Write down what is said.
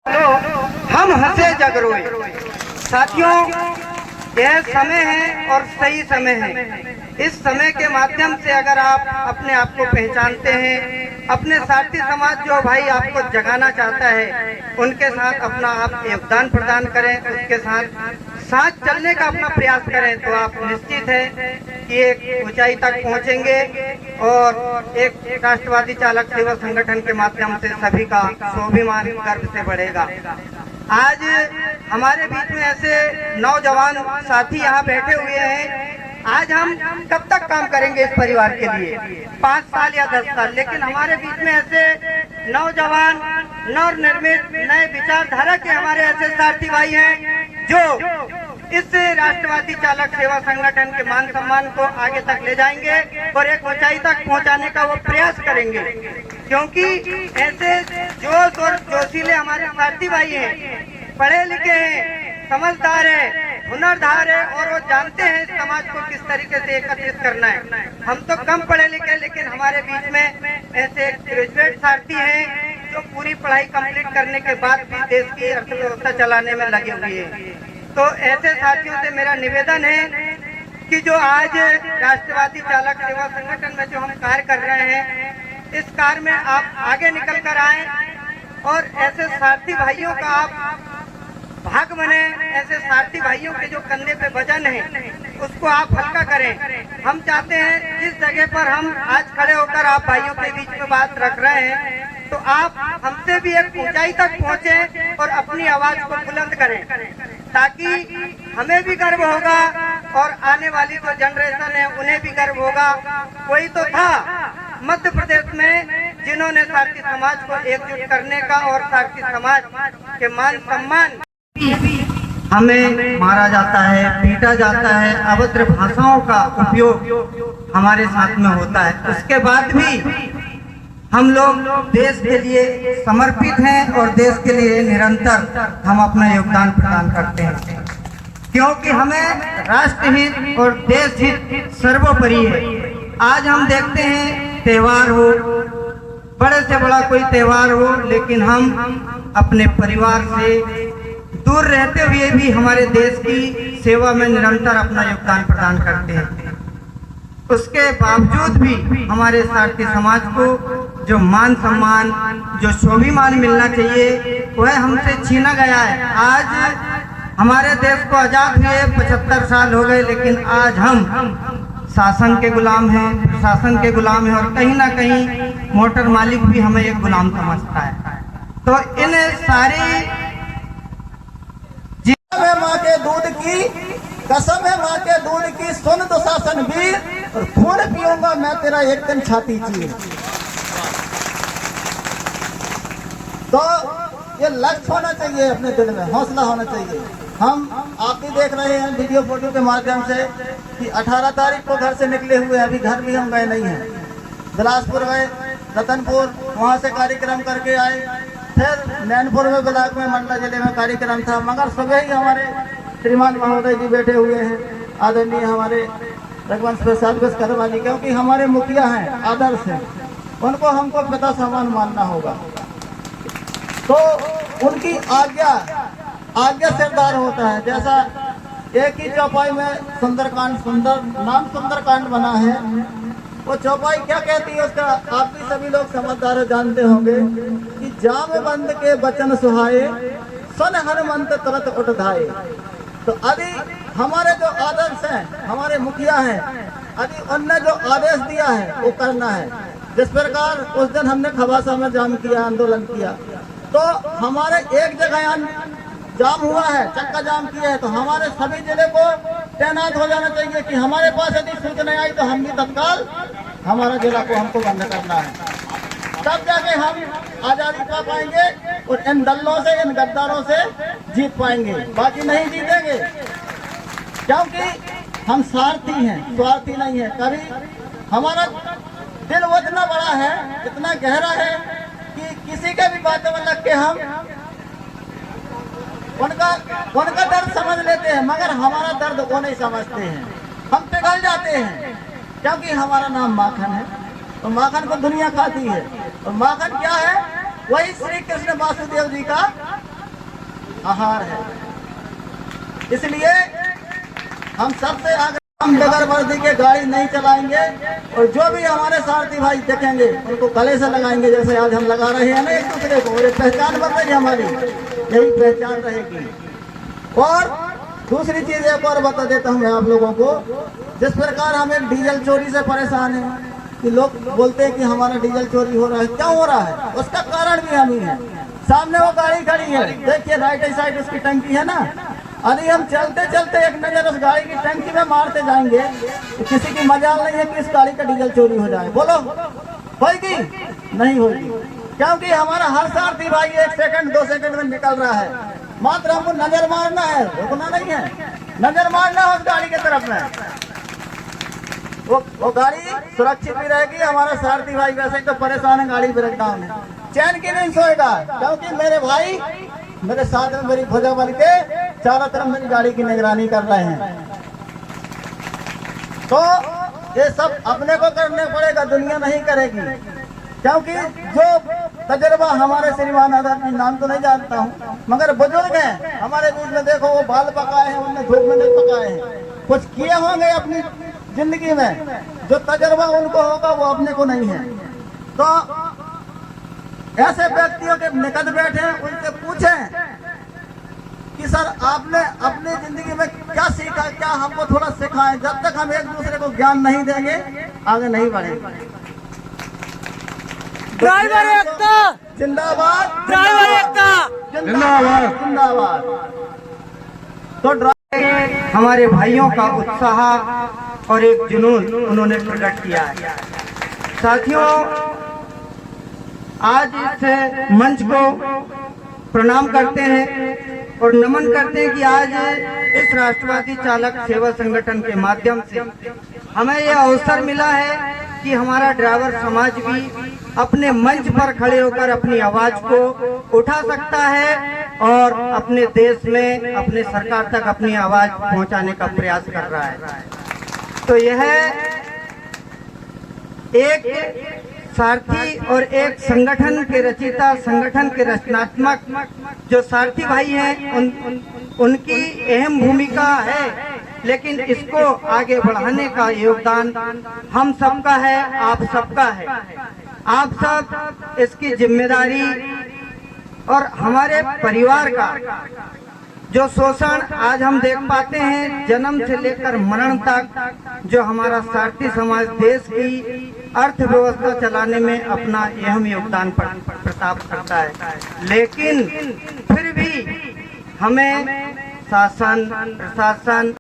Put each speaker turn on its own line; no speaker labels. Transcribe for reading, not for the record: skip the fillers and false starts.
हम हंसे जग रोए। साथियों, यह समय है और सही समय है। इस समय के माध्यम से अगर आप अपने आप को पहचानते हैं, अपने साथी समाज जो भाई आपको जगाना चाहता है, उनके साथ अपना आप योगदान प्रदान करें, उसके साथ चलने का अपना प्रयास करें, तो आप निश्चित है कि एक ऊंचाई तक पहुंचेंगे और एक राष्ट्रवादी चालक सेवा संगठन के माध्यम से सभी का स्वाभिमान गर्व से बढ़ेगा। आज हमारे बीच में ऐसे नौजवान साथी यहाँ बैठे हुए हैं। आज हम कब तक काम करेंगे इस परिवार के लिए, 5 साल या 10 साल, लेकिन हमारे बीच में ऐसे नौजवान नवनिर्मित नए विचारधारा के हमारे ऐसे साथी भाई हैं जो इस राष्ट्रवादी चालक सेवा संगठन के मान सम्मान को आगे तक ले जाएंगे और एक ऊंचाई तक पहुंचाने का वो प्रयास करेंगे। क्योंकि ऐसे जोश और जोशीले हमारे साथी भाई हैं, पढ़े लिखे हैं, समझदार है, हुनरधार है और वो जानते हैं इस समाज को किस तरीके से एकत्रित करना है। हम तो कम पढ़े लिखे, लेकिन हमारे बीच में ऐसे ग्रेजुएट साथी हैं जो पूरी पढ़ाई कंप्लीट करने के बाद भी देश की अर्थव्यवस्था चलाने में लगे हुए हैं। तो ऐसे साथियों से मेरा निवेदन है कि जो आज राष्ट्रवादी चालक सेवा संगठन में जो हम कार्य कर रहे हैं, इस कार्य में आप आगे निकल कर आए और ऐसे साथी भाइयों का आप भाग बने। ऐसे साथी भाइयों के जो कंधे पे वजन है उसको आप हल्का करें। हम चाहते हैं जिस जगह पर हम आज खड़े होकर आप भाइयों के बीच में बात रख रहे हैं, तो आप हमसे भी एक ऊंचाई तक पहुंचे और अपनी आवाज को बुलंद करें, ताकि हमें भी गर्व होगा और आने वाली जो जनरेशन है उन्हें भी गर्व होगा। कोई तो था मध्य प्रदेश में जिन्होंने सारथी समाज को एकजुट करने का और सारथी समाज के मान सम्मान। हमें मारा जाता है, पीटा जाता है, अभद्र भाषाओं का उपयोग हमारे साथ में होता है, उसके बाद भी हम लोग देश के लिए समर्पित हैं और देश के लिए निरंतर हम अपना योगदान प्रदान करते हैं, क्योंकि हमें राष्ट्रहित और देश हित सर्वोपरि है। आज हम देखते हैं त्योहार हो, बड़े से बड़ा कोई त्योहार हो, लेकिन हम अपने परिवार से दूर रहते हुए भी हमारे देश की सेवा में निरंतर अपना योगदान प्रदान करते हैं। उसके बावजूद भी हमारे सारथी समाज को जो मान सम्मान, जो स्वाभिमान मिलना चाहिए, वह हमसे छीना गया है। आज हमारे देश को आजाद हुए 75 साल हो गए, लेकिन आज हम शासन के गुलाम हैं, प्रशासन के गुलाम हैं और कहीं ना कहीं मोटर मालिक भी हमें एक गुलाम समझता है। तो इन सारी
है माँ के दूध की कसम है, माँ के दूध की सुन तो शासन वीर, और खून पीऊंगा मैं तेरा एक दिन छाती चीर। तो ये लक्ष्य होना चाहिए, अपने दिल में हौसला होना चाहिए। हम आप भी देख रहे हैं वीडियो फोटो के माध्यम से कि 18 तारीख को घर से निकले हुए, अभी घर भी हम गए नहीं हैं। बिलासपुर गए, रतनपुर, वहाँ से कार्यक्रम करके आए, फिर नैनपुर में ब्लॉक में मंडला जिले में कार्यक्रम था। मगर सुबह ही हमारे श्रीमान महोदय जी बैठे हुए हैं, आदरणीय हमारे रघुवंश प्रसाद करवानी, क्योंकि हमारे मुखिया हैं, आदर्श हैं, उनको हमको पिता समान मानना होगा। तो उनकी आज्ञा सिरदार होता है। जैसा एक ही चौपाई में सुंदरकांड, सुंदरकांड बना है, वो चौपाई क्या कहती है उसका आप भी सभी लोग समझदार जानते होंगे कि जाम बंद के वचन सुहाए, सन हनुमंत तुरंत उठ धाये। तो यदि हमारे जो आदर्श हैं, हमारे मुखिया हैं, यदि उनने जो आदेश दिया है वो करना है। जिस प्रकार उस दिन हमने खबासा में जाम किया, आंदोलन किया, तो हमारे एक जगह जाम हुआ है, चक्का जाम किया है, तो हमारे सभी जिले को तैनात हो जाना चाहिए कि हमारे पास यदि सूचना आई तो हम भी तत्काल हमारा जिला को हमको बंद करना है। तब जाके हम आजादी पा पाएंगे और इन दलों से, इन गद्दारों से जीत पाएंगे, बाकी नहीं जीतेंगे। क्योंकि हम सारथी हैं, स्वार्थी नहीं है। कभी हमारा दिल वो इतना बड़ा है, इतना गहरा है कि किसी के भी बातों में लग के हम उनका दर्द समझ लेते हैं, मगर हमारा दर्द वो नहीं समझते हैं। हम पिघल जाते हैं, क्योंकि हमारा नाम माखन है, तो माखन को दुनिया खाती है। और माखन क्या है? वही श्री कृष्ण वासुदेव जी का आहार है। इसलिए हम सबसे आगे हम बगैर वर्दी के गाड़ी नहीं चलाएंगे और जो भी हमारे सारथी भाई देखेंगे उनको गले से लगाएंगे, जैसे आज हम लगा रहे हैं ना एक दूसरे को, और एक पहचान बन रही है हमारी, यही पहचान रहेगी। और दूसरी चीज एक और बता देता हूँ मैं आप लोगों को, जिस प्रकार हम एक डीजल चोरी से परेशान हैं कि लोग बोलते हैं कि हमारा डीजल चोरी हो रहा है, क्यों हो रहा है उसका कारण भी हम ही है। सामने वो गाड़ी खड़ी है, देखिए राइट साइड उसकी टंकी है ना, अरे हम चलते चलते एक नजर उस गाड़ी की टंकी में मारते जाएंगे तो किसी की मजाल नहीं है कि इस गाड़ी का डीजल चोरी हो जाए। बोलो होगी? नहीं होगी, क्योंकि हमारा हर सारथी भाई 1 सेकंड 2 सेकंड में निकल रहा है। मात्र हमको नजर मारना है, रुकना नहीं है, नजर मारना है उस गाड़ी की तरफ में। वो गाड़ी सुरक्षित भी रहेगी। हमारा सारथी भाई वैसे तो परेशान है, गाड़ी ब्रेक डाउन है, चैन की नहीं सोएगा, क्योंकि मेरे भाई मेरे साथ में मेरी भुजा बन के चारों तरफ मेरी गाड़ी की निगरानी कर रहे हैं। तो ये सब अपने को करने पड़ेगा, दुनिया नहीं करेगी। क्योंकि जो तजर्बा हमारे श्रीमान आदर नाम तो नहीं जानता हूँ, मगर बुजुर्ग हैं हमारे बीच में, देखो वो बाल पकाए हैं, उन्होंने धूप में नहीं पकाए हैं, कुछ किए होंगे अपनी जिंदगी में, जो तजर्बा उनको होगा वो अपने को नहीं है। तो ऐसे व्यक्तियों के निकट बैठे उनसे पूछें कि सर आपने अपनी जिंदगी में क्या सीखा, क्या हमको थोड़ा सिखाएं। जब तक हम एक दूसरे को ज्ञान नहीं देंगे आगे नहीं बढ़ेंगे।
ड्राइवर एकता
जिंदाबाद,
ड्राइवर एकता
जिंदाबाद, जिंदाबाद। तो
हमारे भाइयों का उत्साह और एक जुनून उन्होंने प्रकट किया है। साथियों, आज इस मंच को प्रणाम करते हैं और नमन करते हैं कि आज इस राष्ट्रवादी चालक सेवा संगठन के माध्यम से हमें यह अवसर मिला है कि हमारा ड्राइवर समाज भी अपने मंच पर खड़े होकर अपनी आवाज को उठा सकता है और अपने देश में अपने सरकार तक अपनी आवाज पहुंचाने का प्रयास कर रहा है। तो यह एक सारथी और एक संगठन के रचयिता, संगठन के रचनात्मक जो सारथी भाई हैं उनकी अहम भूमिका है, लेकिन इसको आगे बढ़ाने का योगदान हम सबका है, आप सबका है। आप सब इसकी जिम्मेदारी और हमारे परिवार का जो शोषण आज हम देख पाते हैं, जन्म से लेकर मरण तक, जो हमारा सारथी समाज देश की अर्थव्यवस्था चलाने में अपना अहम योगदान प्रदान करता है, लेकिन फिर भी हमें शासन, प्रशासन